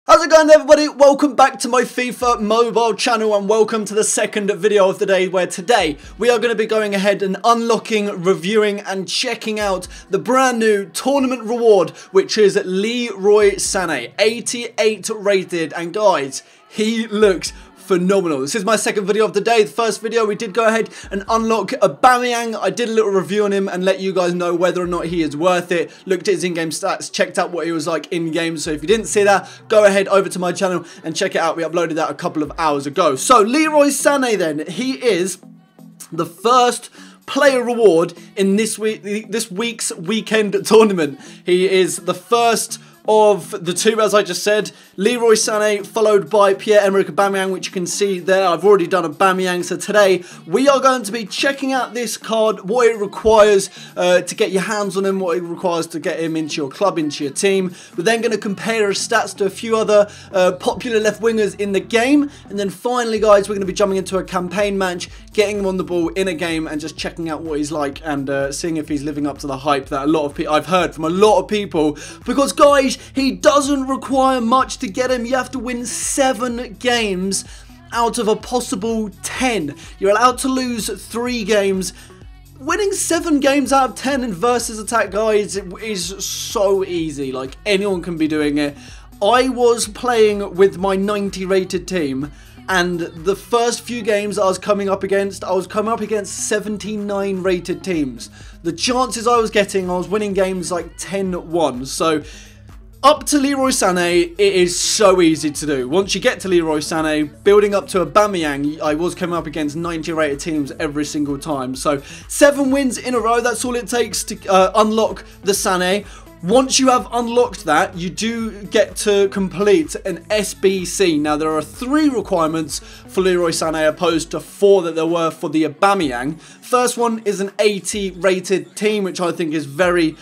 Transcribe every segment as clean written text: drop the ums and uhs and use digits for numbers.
How's it going, everybody? Welcome back to my FIFA mobile channel and welcome to the second video of the day, where today we are going to be going ahead and unlocking, reviewing and checking out the brand new tournament reward, which is Leroy Sané, 88 rated, and guys, he looks phenomenal. This is my second video of the day. The first video we did go ahead and unlock Aubameyang. I did a little review on him and let you guys know whether or not he is worth it. Looked at his in-game stats, checked out what he was like in-game. So if you didn't see that, go ahead over to my channel and check it out. We uploaded that a couple of hours ago. So Leroy Sané then, he is the first player reward in this week's weekend tournament. He is the first of the two, as I just said. Leroy Sané followed by Pierre-Emerick Aubameyang, which you can see there. I've already done Aubameyang. So today we are going to be checking out this card, what it requires to get your hands on him, what it requires to get him into your club, into your team. We're then going to compare his stats to a few other popular left wingers in the game, and then finally, guys, we're going to be jumping into a campaign match, getting him on the ball in a game and just checking out what he's like and seeing if he's living up to the hype that I've heard from a lot of people. Because guys, he doesn't require much to get him. You have to win 7 games out of a possible 10. You're allowed to lose 3 games. Winning 7 games out of 10 in versus attack, guys, is so easy. Like, anyone can be doing it. I was playing with my 90 rated team, and the first few games I was coming up against 79 rated teams. The chances I was getting, I was winning games like 10-1. So up to Leroy Sané, it is so easy to do. Once you get to Leroy Sané, building up to Aubameyang, I was coming up against 90 rated teams every single time. So 7 wins in a row, that's all it takes to unlock the Sané. Once you have unlocked that, you do get to complete an SBC. Now, there are 3 requirements for Leroy Sané opposed to 4 that there were for the Aubameyang. First one is an 80 rated team, which I think is very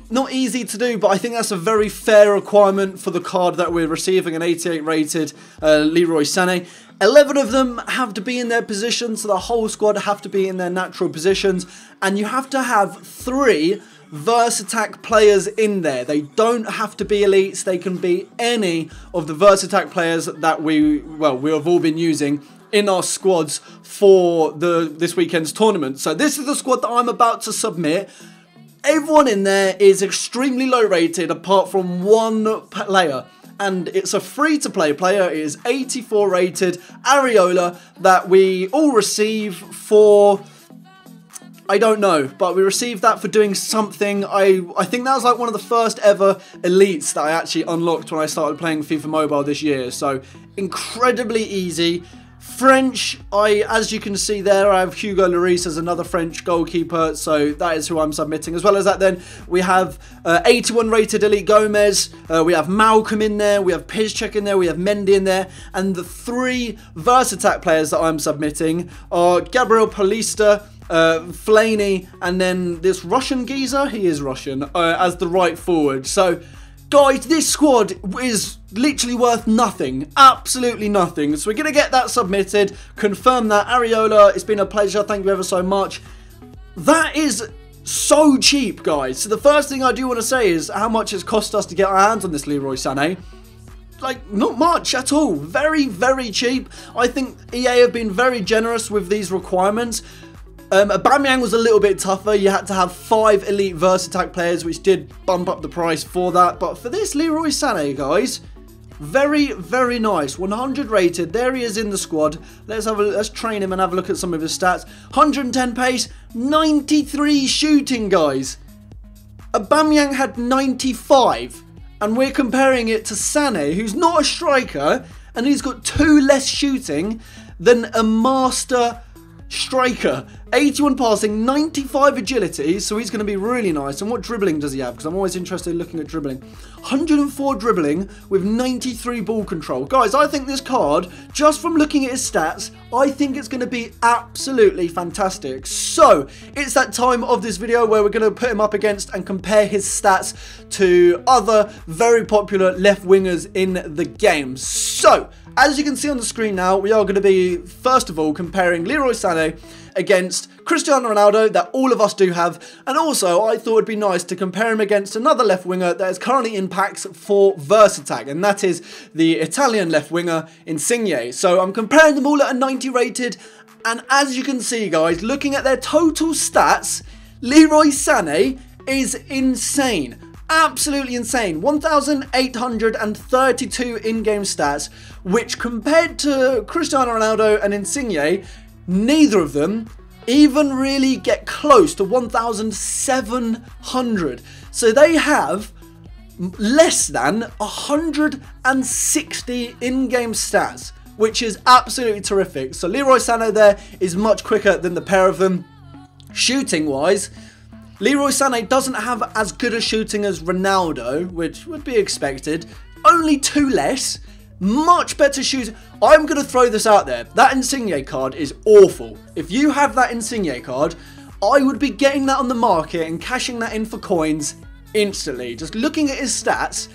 not easy to do, but I think that's a very fair requirement for the card that we're receiving, an 88 rated Leroy Sané. 11 of them have to be in their position, so the whole squad have to be in their natural positions, and you have to have 3 Versatac players in there. They don't have to be elites, they can be any of the Versatac players that we have all been using in our squads for this weekend's tournament. So this is the squad that I'm about to submit. Everyone in there is extremely low rated apart from 1 player, and it's a free-to-play player. It is 84 rated Areola that we all receive for, I don't know, but we received that for doing something. I think that was like one of the first ever elites that I actually unlocked when I started playing FIFA Mobile this year. So incredibly easy. French, as you can see there, I have Hugo Lloris as another French goalkeeper, so that is who I'm submitting. As well as that, then we have 81 rated Elite Gomez, we have Malcolm in there, we have Piszczek in there, we have Mendy in there, and the 3 Versatac players that I'm submitting are Gabriel Paulista, Fellaini, and then this Russian geezer, he is Russian, as the right forward. So guys, this squad is literally worth nothing. Absolutely nothing. So we're going to get that submitted. Confirm that. Areola, it's been a pleasure. Thank you ever so much. That is so cheap, guys. So the first thing I do want to say is how much it's cost us to get our hands on this Leroy Sané. Like, not much at all. Very, very cheap. I think EA have been very generous with these requirements. Aubameyang was a little bit tougher. You had to have 5 elite Versatac players, which did bump up the price for that. But for this Leroy Sané, guys, very, very nice. 100 rated. There he is in the squad. Let's train him and have a look at some of his stats. 110 pace, 93 shooting, guys. Aubameyang had 95, and we're comparing it to Sané, who's not a striker, and he's got 2 less shooting than a master striker. 81 passing, 95 agility, so he's going to be really nice. And what dribbling does he have? Because I'm always interested in looking at dribbling. 104 dribbling with 93 ball control. Guys, I think this card, just from looking at his stats, I think it's going to be absolutely fantastic. So, it's that time of this video where we're going to put him up against and compare his stats to other very popular left wingers in the game. So, as you can see on the screen now, we are going to be, first of all, comparing Leroy Sané against Cristiano Ronaldo that all of us do have, and also I thought it'd be nice to compare him against another left winger that is currently in packs for Versatag, and that is the Italian left winger Insigne. So I'm comparing them all at a 90 rated, and as you can see guys, looking at their total stats, Leroy Sané is insane. Absolutely insane. 1,832 in-game stats, which compared to Cristiano Ronaldo and Insigne, neither of them even really get close to 1,700. So they have less than 160 in-game stats, which is absolutely terrific. So Leroy Sané there is much quicker than the pair of them. Shooting wise, Leroy Sané doesn't have as good a shooting as Ronaldo, which would be expected. Only 2 less. Much better shooting. I'm going to throw this out there. That Insigne card is awful. If you have that Insigne card, I would be getting that on the market and cashing that in for coins instantly. Just looking at his stats,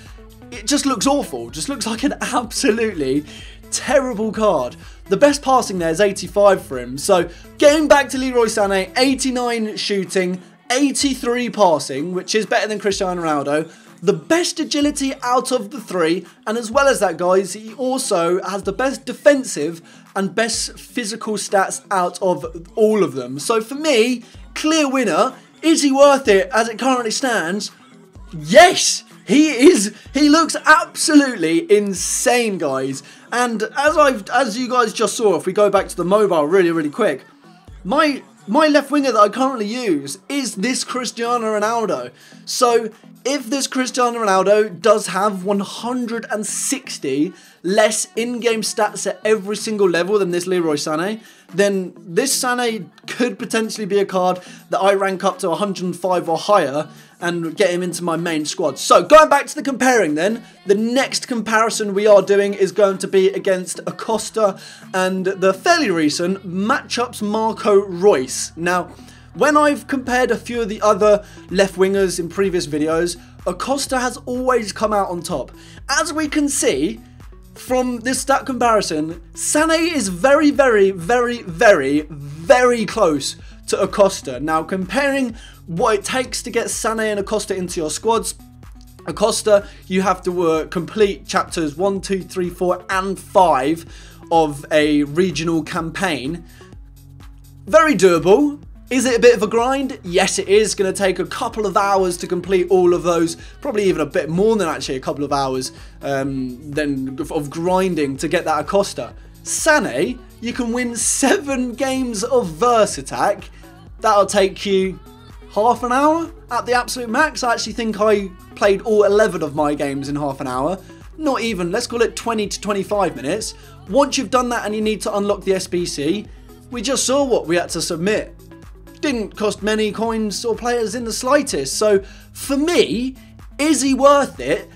it just looks awful. Just looks like an absolutely terrible card. The best passing there is 85 for him. So getting back to Leroy Sané, 89 shooting, 83 passing, which is better than Cristiano Ronaldo. The best agility out of the 3, and as well as that guys, he also has the best defensive and best physical stats out of all of them. So for me, clear winner. Is he worth it as it currently stands? Yes! He is. He looks absolutely insane, guys. And as you guys just saw, if we go back to the mobile really quick, my left winger that I currently use is this Cristiano Ronaldo. So if this Cristiano Ronaldo does have 160 less in-game stats at every single level than this Leroy Sané, then this Sané could potentially be a card that I rank up to 105 or higher and get him into my main squad. So going back to the comparing then, the next comparison we are doing is going to be against Acosta and the fairly recent matchups Marco Reus. Now, when I've compared a few of the other left wingers in previous videos, Acosta has always come out on top. As we can see from this stat comparison, Sané is very close to Acosta. Now, comparing what it takes to get Sané and Acosta into your squads, Acosta, you have to complete chapters 1, 2, 3, 4 and 5 of a regional campaign. Very doable. Is it a bit of a grind? Yes, it is. Going to take a couple of hours to complete all of those. Probably even a bit more than actually a couple of hours of grinding to get that Acosta. Sané, you can win 7 games of Versatag. That'll take you half an hour at the absolute max. I actually think I played all 11 of my games in half an hour. Not even, let's call it 20 to 25 minutes. Once you've done that and you need to unlock the SBC, we just saw what we had to submit. Didn't cost many coins or players in the slightest. So for me, is he worth it?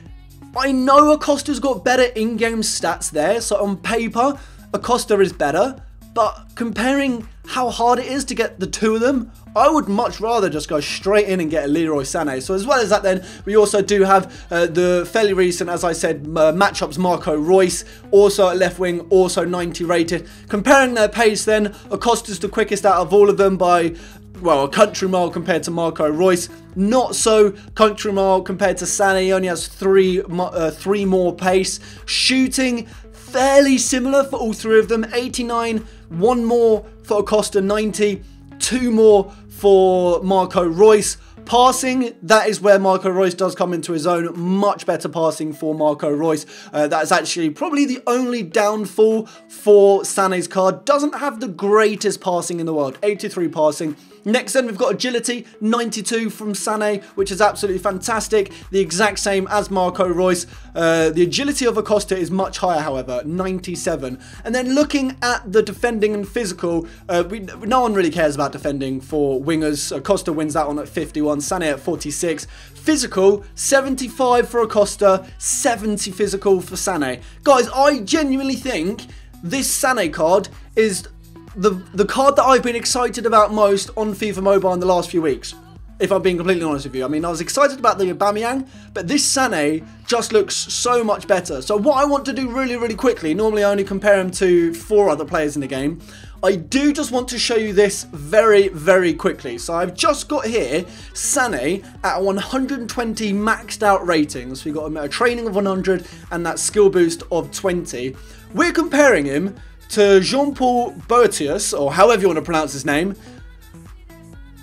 I know Acosta's got better in-game stats there, so on paper Acosta is better, but comparing how hard it is to get the 2 of them, I would much rather just go straight in and get a Leroy Sané. So as well as that then, we also do have the fairly recent, as I said, matchups Marco Reus, also at left wing, also 90 rated. Comparing their pace then, Acosta's the quickest out of all of them by, well, a country mile compared to Marco Reus. Not so country mile compared to Sané. He only has 3 more pace. Shooting, fairly similar for all 3 of them. 89, 1 more for Acosta, 90, 2 more for Marco Reus. Passing, that is where Marco Reus does come into his own. Much better passing for Marco Reus. That is actually probably the only downfall for Sané's card. Doesn't have the greatest passing in the world. 83 passing. Next then we've got agility, 92 from Sané, which is absolutely fantastic. The exact same as Marco Reus. The agility of Acosta is much higher, however, 97. And then looking at the defending and physical, no one really cares about defending for wingers. Acosta wins that one at 51, Sané at 46. Physical, 75 for Acosta, 70 physical for Sané. Guys, I genuinely think this Sané card is the card that I've been excited about most on FIFA Mobile in the last few weeks. if I'm being completely honest with you. I mean, I was excited about the Aubameyang, but this Sané just looks so much better. So what I want to do really, really quickly, normally I only compare him to 4 other players in the game. I do just want to show you this very, very quickly. So I've just got here Sané at 120 maxed out ratings. We've got him at a training of 100 and that skill boost of 20. We're comparing him to Jean-Paul Tobiias, or however you want to pronounce his name.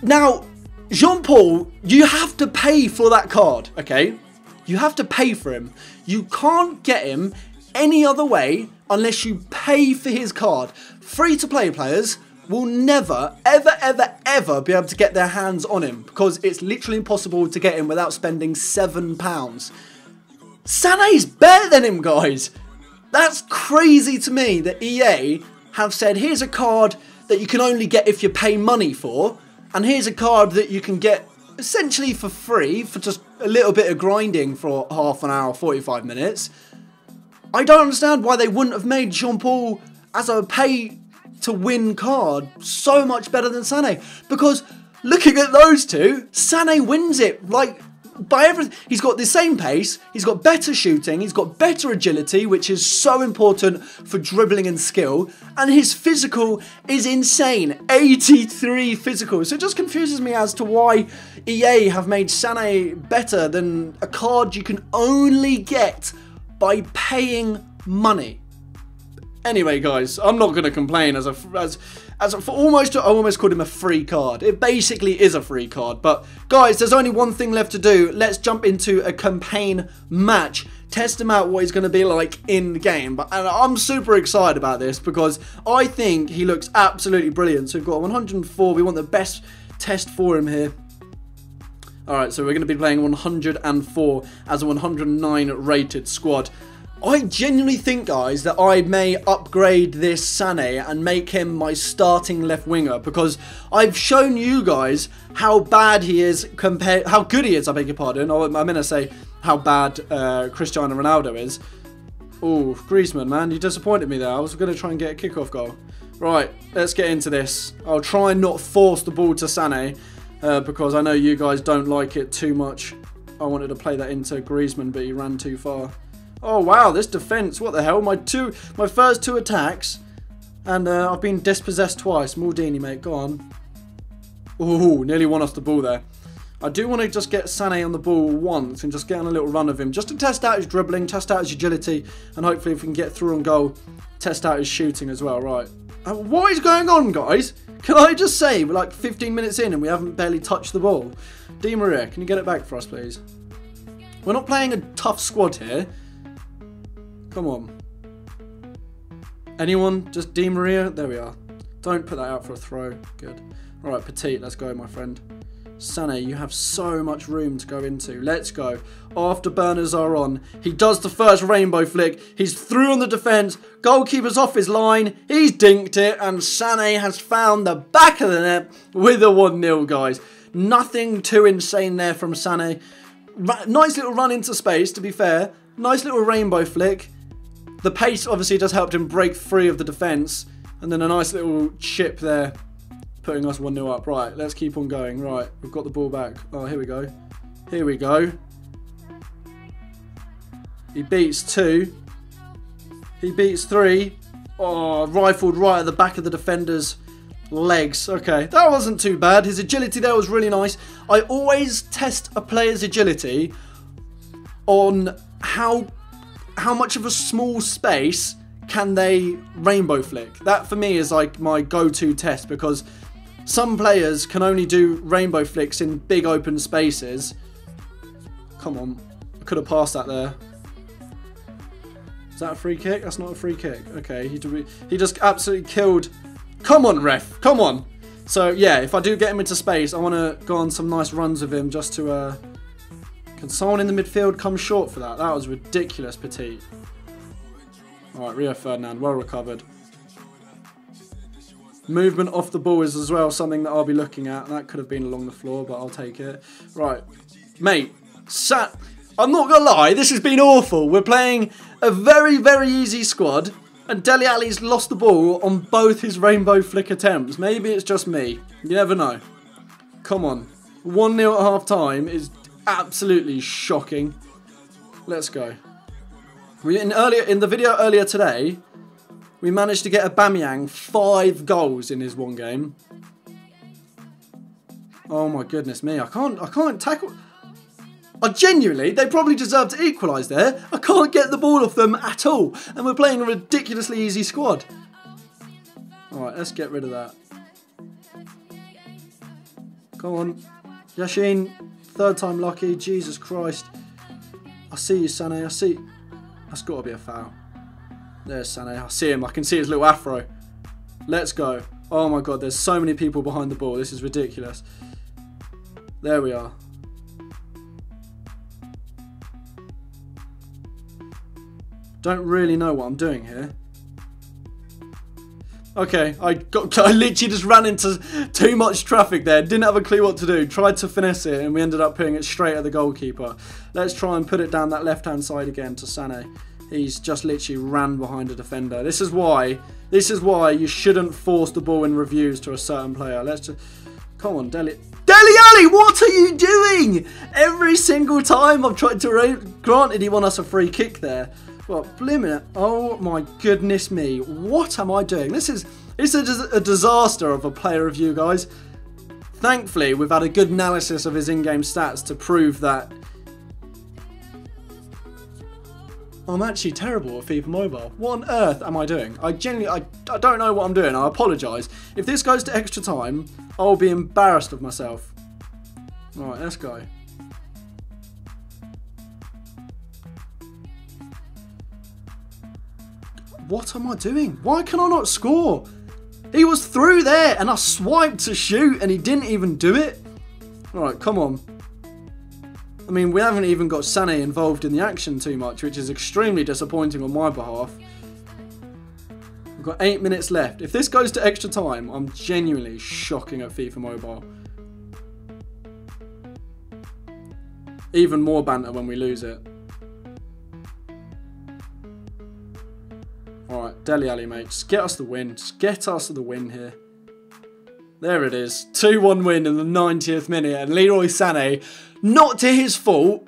Now, Jean-Paul, you have to pay for that card, okay? You have to pay for him. You can't get him any other way unless you pay for his card. Free-to-play players will never, ever, ever, ever be able to get their hands on him because it's literally impossible to get him without spending £7. Sané's better than him, guys. That's crazy to me that EA have said, here's a card that you can only get if you pay money for, and here's a card that you can get essentially for free for just a little bit of grinding for half an hour, 45 minutes. I don't understand why they wouldn't have made Jean-Paul as a pay-to-win card so much better than Sané. Because looking at those two, Sané wins it, like, by everything. He's got the same pace, he's got better shooting, he's got better agility, which is so important for dribbling and skill, and his physical is insane, 83 physical. So it just confuses me as to why EA have made Sané better than a card you can only get by paying money. Anyway, guys, I'm not going to complain I almost called him a free card. It basically is a free card. But, guys, there's only one thing left to do. Let's jump into a campaign match. Test him out what he's going to be like in the game. And I'm super excited about this because I think he looks absolutely brilliant. So we've got 104. We want the best test for him here. Alright, so we're going to be playing 104 as a 109 rated squad. I genuinely think, guys, that I may upgrade this Sané and make him my starting left winger because I've shown you guys how bad he is how good he is, I beg your pardon. I meant to say how bad Cristiano Ronaldo is. Oh, Griezmann, man, you disappointed me there. I was going to try and get a kickoff goal. Right, let's get into this. I'll try and not force the ball to Sané because I know you guys don't like it too much. I wanted to play that into Griezmann, but he ran too far. Oh wow, this defense, what the hell? My first 2 attacks, and I've been dispossessed twice. Maldini, mate, go on. Ooh, nearly won us the ball there. I do want to just get Sané on the ball once and just get on a little run of him, just to test out his dribbling, test out his agility, and hopefully if we can get through on goal, test out his shooting as well. Right. What is going on, guys? Can I just say, we're like 15 minutes in and we haven't barely touched the ball. Di Maria, can you get it back for us, please? We're not playing a tough squad here. Come on. Anyone? Just Di Maria? There we are. Don't put that out for a throw. Good. Alright, Petit, let's go, my friend. Sané, you have so much room to go into. Let's go. Afterburners are on. He does the first rainbow flick. He's through on the defence. Goalkeeper's off his line. He's dinked it. And Sané has found the back of the net with a 1-0, guys. Nothing too insane there from Sané. Nice little run into space, to be fair. Nice little rainbow flick. The pace obviously just helped him break free of the defence. And then a nice little chip there, putting us 1-0 up. Right, let's keep on going. Right, we've got the ball back. Oh, here we go. Here we go. He beats 2. He beats 3. Oh, rifled right at the back of the defender's legs. Okay, that wasn't too bad. His agility there was really nice. I always test a player's agility on how much of a small space can they rainbow flick. That for me is like my go-to test because some players can only do rainbow flicks in big open spaces. Come on, I could have passed that there. Is that a free kick? That's not a free kick. Okay, he just absolutely killed. Come on, ref, come on. So yeah, if I do get him into space, I want to go on some nice runs with him just to can someone in the midfield come short for that? That was ridiculous, Petit. Alright, Rio Ferdinand, well recovered. Movement off the ball is as well something that I'll be looking at. That could have been along the floor, but I'll take it. Right, mate, I'm not going to lie, this has been awful. We're playing a very, very easy squad, and Dele Alli's lost the ball on both his rainbow flick attempts. Maybe it's just me. You never know. Come on. 1-0 at half time is absolutely shocking. Let's go. In the video earlier today, we managed to get Aubameyang 5 goals in his one game. Oh my goodness me, I can't tackle. Genuinely, they probably deserve to equalise there. I can't get the ball off them at all. And we're playing a ridiculously easy squad. Alright, let's get rid of that. Come on. Yashin, 3rd time lucky. Jesus Christ. I see you, Sané. I see. That's got to be a foul. There's Sané. I see him. I can see his little afro. Let's go. Oh my god, there's so many people behind the ball. This is ridiculous. There we are. Don't really know what I'm doing here. Okay, I literally just ran into too much traffic there. Didn't have a clue what to do. Tried to finesse it and we ended up putting it straight at the goalkeeper. Let's try and put it down that left-hand side again to Sané. He's just literally ran behind a defender. This is why you shouldn't force the ball in reviews to a certain player. Let's just... Come on, Dele Alli, what are you doing? Every single time I've tried to... Granted, he won us a free kick there. But, blimmin', oh my goodness me. What am I doing? It's a disaster of a player review, guys. Thankfully, we've had a good analysis of his in-game stats to prove that I'm actually terrible at FIFA Mobile. What on earth am I doing? I genuinely, I don't know what I'm doing. I apologise. If this goes to extra time, I'll be embarrassed of myself. Alright, let's go. What am I doing? Why can I not score? He was through there and I swiped to shoot and he didn't even do it. Alright, come on. I mean, we haven't even got Sané involved in the action too much, which is extremely disappointing on my behalf. We've got 8 minutes left. If this goes to extra time, I'm genuinely shocking at FIFA Mobile. Even more banter when we lose it. Alright, Dele Alli, mate. Just get us the win. Just get us the win here. There it is. 2-1 win in the 90th minute. And Leroy Sané, not to his fault,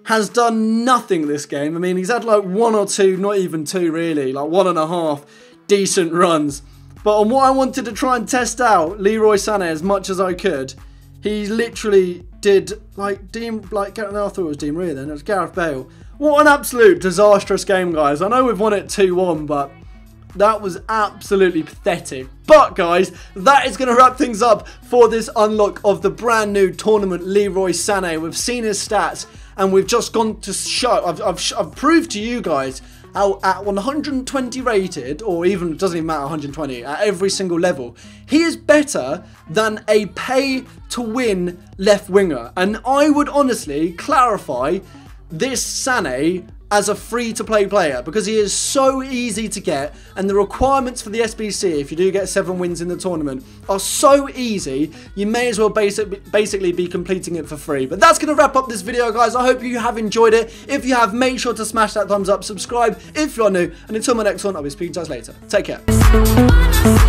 has done nothing this game. I mean, he's had like 1 or 2, not even 2 really, like 1.5 decent runs. But on what I wanted to try and test out Leroy Sané as much as I could, he literally did I thought it was Di Maria then, it was Gareth Bale. What an absolute disastrous game, guys. I know we've won it 2-1, but that was absolutely pathetic. But guys, that is going to wrap things up for this unlock of the brand new tournament Leroy Sané. We've seen his stats and we've just gone to show, I've proved to you guys how at 120 rated, or even, it doesn't even matter, 120, at every single level, he is better than a pay-to-win left winger. And I would honestly clarify this Sané as a free-to-play player because he is so easy to get, and the requirements for the SBC, if you do get 7 wins in the tournament, are so easy, you may as well basically be completing it for free. But that's going to wrap up this video, guys. I hope you have enjoyed it. If you have, make sure to smash that thumbs up, subscribe if you're new, and until my next one, I'll be speaking to you guys later. Take care.